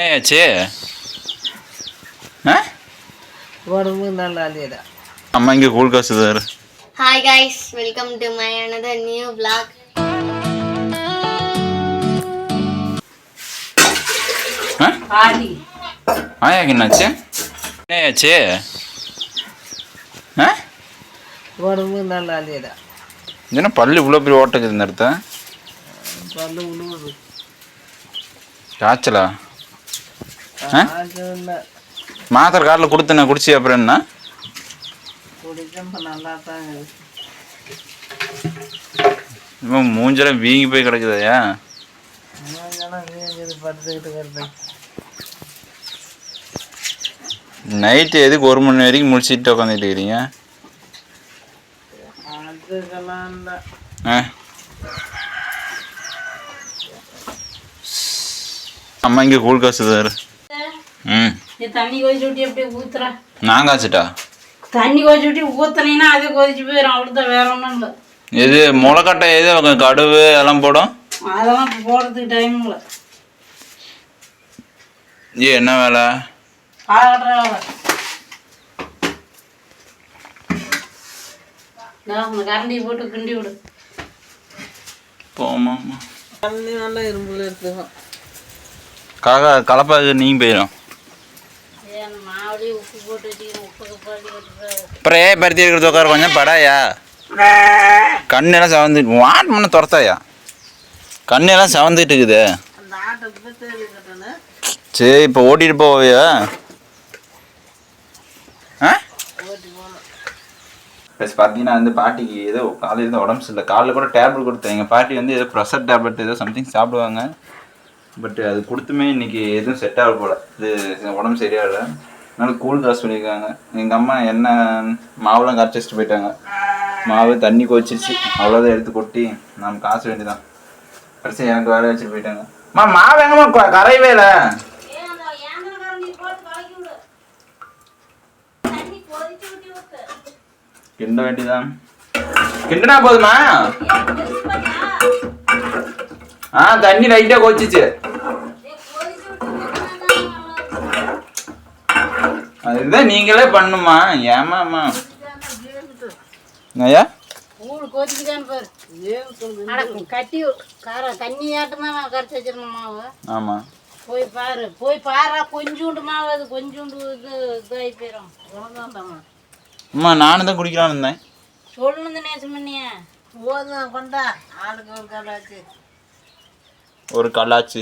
என்னாச்சு? உடம்பு நல்லா இல்லையா? அம்மா இங்கே கூழ் காசுதாரு. Hi guys, welcome to my another new vlog. பாடி ஆயாக்கு என்னாச்சு? என்னாச்சு? உடம்பு நல்லா இல்லையா? என்ன பல்லு இவ்வளோ பெரிய ஓட்டக்குது இந்த இடத்த? பல்லு உழுவுது. காய்ச்சலா? மாத்திரை காட்டில் கொடுத்தேன் குடிச்சி அப்புறம் என்ன? நல்லா தான் மூஞ்செல்லாம் வீங்கி போய் கிடக்குதையா? நைட்டு எதுக்கு 1 மணி வரைக்கும் முடிச்சுட்டு உட்காந்துட்டு இருக்கிறீங்க? அம்மா இங்கே கூழ் காசுதாரு. தண்ணி கொதிச்சு விட்டு எப்படி ஊத்துற? நான் காய்ச்சிட்டா? தண்ணி கொதிச்சு விட்டு ஊத்துனீங்கன்னா அதே கொதிச்சு போயிடும், அவ்வளோதான், வேற ஒன்றும் இல்லை. எது முளைக்கட்டை எது கடுவு எல்லாம் போடும்? அதெல்லாம் போடுறதுக்கு டைம் இல்லை. என்ன வேலை? ஆகட்டுற வேலை. இந்த கரண்டியை போட்டு கிண்டி விடு. போமாம்மா தண்ணி நல்லா இரும்புல எடுத்துக்கோ. கலப்பாக நீங்க போயிடும். மாவுலேயே உப்பு போட்டு வச்சுக்கணும், உப்பு பாடி அப்புறம் ஏன் பருத்தி இருக்கிறது உட்கார கொஞ்சம் படாயா? கண்ணெல்லாம் செவந்துட்டு வாட் பண்ண துரத்தாயா? கண்ணெல்லாம் செவந்துட்டு இருக்குது. சரி இப்போ ஓட்டிட்டு போவியா? ப்ளஸ் பார்த்தீங்கன்னா வந்து பாட்டிக்கு ஏதோ காலையில் தான் உடம்பு சரியில்லை. காலையில் கூட டேப்லெட் கொடுத்தேன். எங்கள் பாட்டி வந்து ஏதோ ப்ரெஷர் டேப்லெட் ஏதோ சம்திங் சாப்பிடுவாங்க. பட் அது கொடுத்துமே இன்றைக்கி எதுவும் செட் ஆக போல. இது உடம்பு சரியாகல. அதனால கூழ் காசு சொல்லியிருக்காங்க. எங்கள் அம்மா என்ன மாவுலாம் கரைச்சி வச்சுட்டு போயிட்டாங்க. மாவு தண்ணி கொதிச்சிருச்சு, அவ்வளோதான் எடுத்து கொட்டி நம்ம காசு வேண்டியதான். கடைசி எனக்கு வேலை வச்சுட்டு போயிட்டாங்க. மாவு எங்கம்மா கரையவே இல்லை. கிண்ட வேண்டியதான். கிண்டனா போதுமா? தண்ணி லைட்டா கொதிச்சிச்சு. அதுதான் நீங்களே பண்ணுமா? ஏமாம்மா ஐயா கூழ் கொதிக்குதான்னு பாரு. கட்டி தண்ணி ஆட்டமாக கரைச்சி வச்சிருந்தோம் மாவு. ஆமாம் போய் பாரு, போய் பாரு. கொஞ்சோண்டு மாவு, அது கொஞ்சோண்டு இதாகி போயிடும். அவ்வளோதான்டாமா. அம்மா நானும் தான் குடிக்கலான்னு இருந்தேன். சொல்லணும் நேசம் பண்ணியா? போதும் கொண்டா. ஆளுக்கு ஒரு கலாச்சு. ஒரு கலாச்சு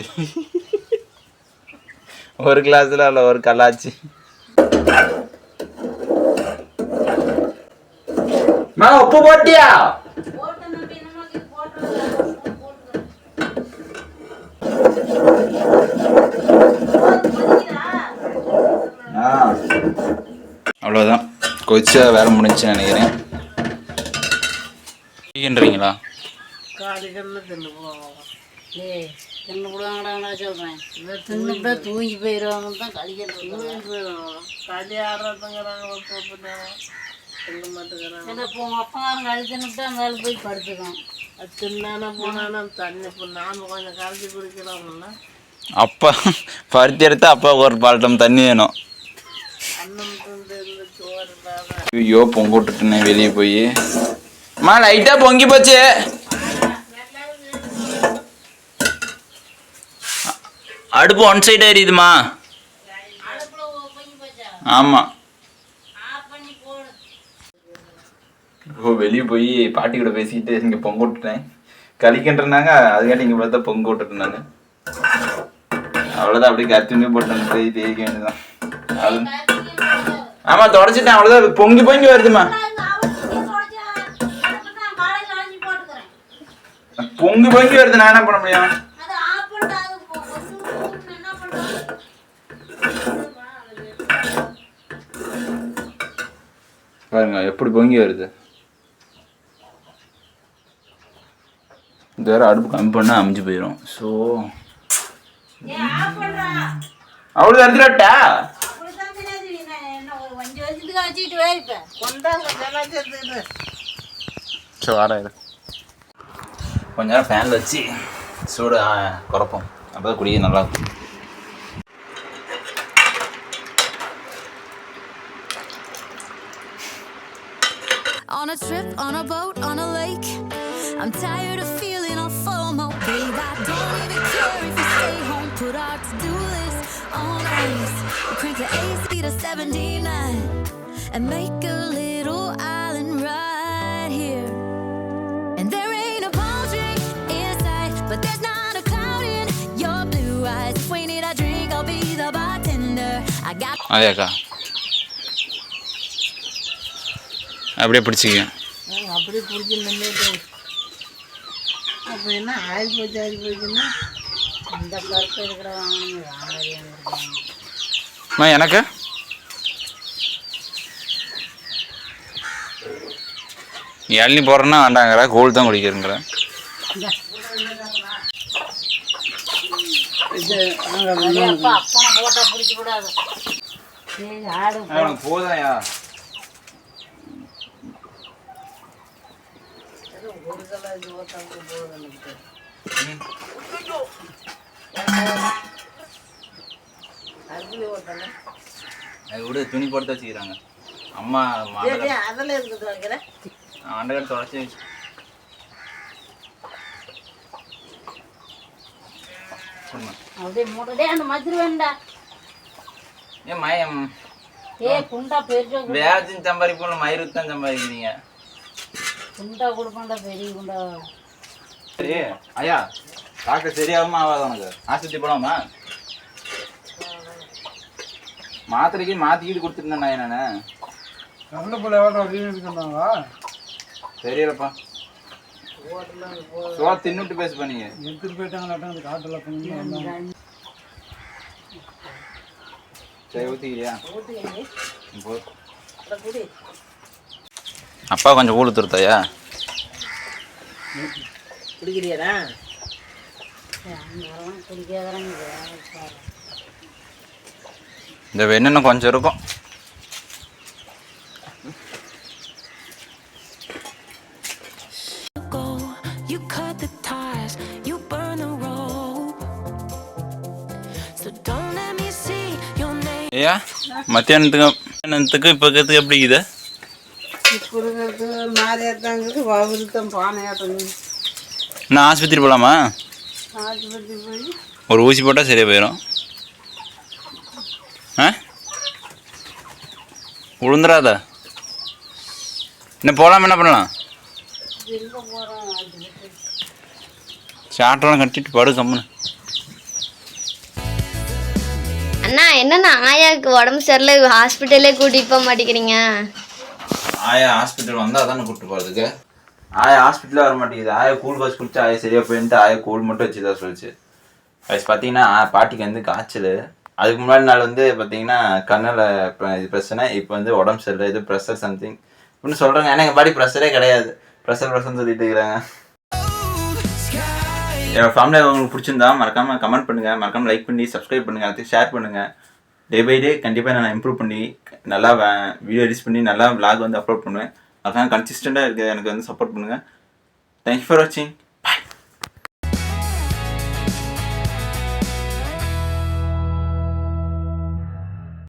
ஒரு கிளாஸ்ல இல்லை, ஒரு கலாச்சு. உப்பு போட்டியா? அவ்வளோதான், கொதிச்சா வேலை முடிஞ்சுன்னு நினைக்கிறேன். ன்றீங்களா? ஏய் தின்னு விடுவாங்கடா சொல்கிறேன். தின்னுட்டா தூங்கி போயிடுவாங்கன்னு தான் கழிக்கிறது. களி ஆடுறதுங்கிறாங்க. ஏன்னா இப்போ உங்கள் அப்பங்காரன் களி தின்னுட்டு அந்த ஆள் போய் படுத்துக்கோம். அது தின்னானா போனானா தண்ணி இப்போ நாம் கொஞ்சம் கரைச்சி குடிக்கலாம்ல. அப்பா பருத்தி எடுத்தா அப்பா ஒரு பால்டம் தண்ணி வேணும். அன்னம் துண்டு இருந்து சோறு இல்லாத. ஐயோ பொங்க விட்டுட்டேன் வெளியே போய். அம்மா லைட்டா பொங்கி போச்சு. அடுப்பு ஒன் சைடு எரியுதுமா? ஆமாம். ஓ வெளியே போய் பாட்டி கூட பேசிக்கிட்டு இங்கே பொங்க விட்டுட்டேன். கழிக்கின்றனாங்க, அதுக்காட்டி இங்கே பார்த்தா பொங்க விட்டுட்டேன் நான். அவ்வளோதான், அப்படியே கத்தியுமே போட்டேன். தேய்க்க வேண்டியதான். அது ஆமாம் தொடச்சிட்டேன். அவ்வளோதான், பொங்கி பொங்கி வருதுமா. பொங்கி பொங்கி வருது, நான் என்ன பண்ண முடியும்? பாருங்க எப்படி பொங்கி வருது. இந்த வேற அடுப்பு கம்மி பண்ணால் அமைஞ்சு போயிடும். ஸோ அவ்வளோ எடுத்துட்டா ஸோ வாராயிரு. கொஞ்ச நேரம் ஃபேனில் வச்சு சூடு குறைப்போம், அப்போ தான் குடிக்க நல்லாயிருக்கும். a trip, on a boat, on a lake. I'm tired of feeling all FOMO. Babe, I don't even care if you stay home. Put our to-do list on ice. Crank the AC to 79 and make a little island right here. And there ain't a palm tree in sight, but there's not a cloud in your blue eyes. If we need a drink, I'll be the bartender. I got அதேக்கா அப்படியே பிடிச்சிக்க. அப்படியே பிடிச்சி நின்றுட்டு அப்போ என்ன ஆகி போச்சுன்னா இந்த கருத்து இருக்கிறவங்க வாங்கறியாங்க இருக்காங்க. அம்மா எனக்கு இளநீ போடுறேன்னா வேண்டாங்கிற கோல்டு தான் குடிக்கிறேங்கிற. இது அப்பா அப்பனை போட்டா பிடிக்க கூடாது. சரி ஆடு உனக்கு போதாயா? ஒரு கலர் இது ஓட்டாங்க போகுது எனக்கு. அதுலேயே ஓட்டல அது விட துணி போட்டு வச்சுக்கிறாங்க அம்மா. அதில் இருக்குது வைக்கிறேன் ஆண்டகர் தொடச்சி அப்படியே மூட்டே அந்த மதுரை வேண்டா. ஏன் மயம் குண்டா பெரிய வேஜின் சம்பாதிப்போம் மயிருக்கு தான் சம்பாதிக்கிறீங்க. குண்டா கொடுப்பாண்டா பெரிய குண்டா. சரி ஐயா டாக்டர் சரியாகுமா ஆகாது உனக்கு? ஆஸ்பத்திரி போலாமா? மாத்திரைக்கு மாற்றிக்கிட்டு கொடுத்துருந்தேன் நான். நல்ல பிள்ளை எவ்வளோ இருக்காங்களா தெரியலப்பா. சோள தின்னுட்டு பேச பண்ணீங்க. எடுத்துட்டு போயிட்டாங்களாட்டம் அந்த காட்டில் பண்ணி. சரி ஊற்றிக்கிறியா? அப்பா கொஞ்சம் ஊழு துருத்தாயா? குடிக்கிறியாடா? குடிக்காதறாங்க. இந்த வெண்ணெய் கொஞ்சம் இருக்கும். you cut the ties, you burn the rope. So don't let me see your name. ஐயா மத்தியானத்துக்கு இப்போ இருக்கிறதுக்கு எப்படி இது? இப்போ இருக்கிறது மாறியாத்தாங்கிறது வவுறுத்தம் பானையாட்டங்க. நான் ஆஸ்பத்திரி போகலாமா? ஆஸ்பத்திரி போய் ஒரு ஊசி போட்டால் சரியாக போயிடும். ஆ உளுந்துராத. இன்னும் போகலாமா? என்ன பண்ணலாம்? சாட்டெல்லாம் கட்டிட்டு படு கம்முன்னு. அண்ணா என்னண்ணா ஆயாவுக்கு உடம்பு சரியில்லை ஹாஸ்பிட்டலே கூட்டிகிட்டு போக மாட்டேங்கிறீங்க? ஆயா ஹாஸ்பிட்டல் வந்தால் தானே கூப்பிட்டு போகிறதுக்கு. ஆயா ஹாஸ்பிட்டலே வர மாட்டேங்குது. ஆயா கூழ் காசு குடிச்சு ஆயா சரியாக போயிட்டு ஆயா கூழ் மட்டும் வச்சு தான் சொல்லிச்சு. அது பார்த்தீங்கன்னா பாட்டிக்கு வந்து காய்ச்சல். அதுக்கு முன்னாடி நாள் வந்து பார்த்தீங்கன்னா கண்ணில் இது பிரச்சனை. இப்போ வந்து உடம்பு சரியில்லை, இது ப்ரெஷர் சம்திங் இப்படின்னு சொல்கிறாங்க. ஏன்னா எங்கள் பாட்டி ப்ரெஷரே கிடையாது, ப்ரெஷர்னு சொல்லிட்டு இருக்கிறாங்க. என் ஃபேமிலியில் உங்களுக்கு பிடிச்சிருந்தா மறக்காமல் கமெண்ட் பண்ணுங்கள், மறக்காமல் லைக் பண்ணி சப்ஸ்கிரைப் பண்ணுங்கள், அதுக்கு ஷேர் பண்ணுங்கள். டே பை டே கண்டிப்பாக நான் இம்ப்ரூவ் பண்ணி நல்லா வீடியோ எடிட் பண்ணி நல்லா vlog வந்து அப்லோட் பண்ணுவேன். அதான் கன்சிஸ்டண்ட்டாக இருக்குது. எனக்கு வந்து சப்போர்ட் பண்ணுங்கள். தேங்க்யூ ஃபார் வாட்சிங்.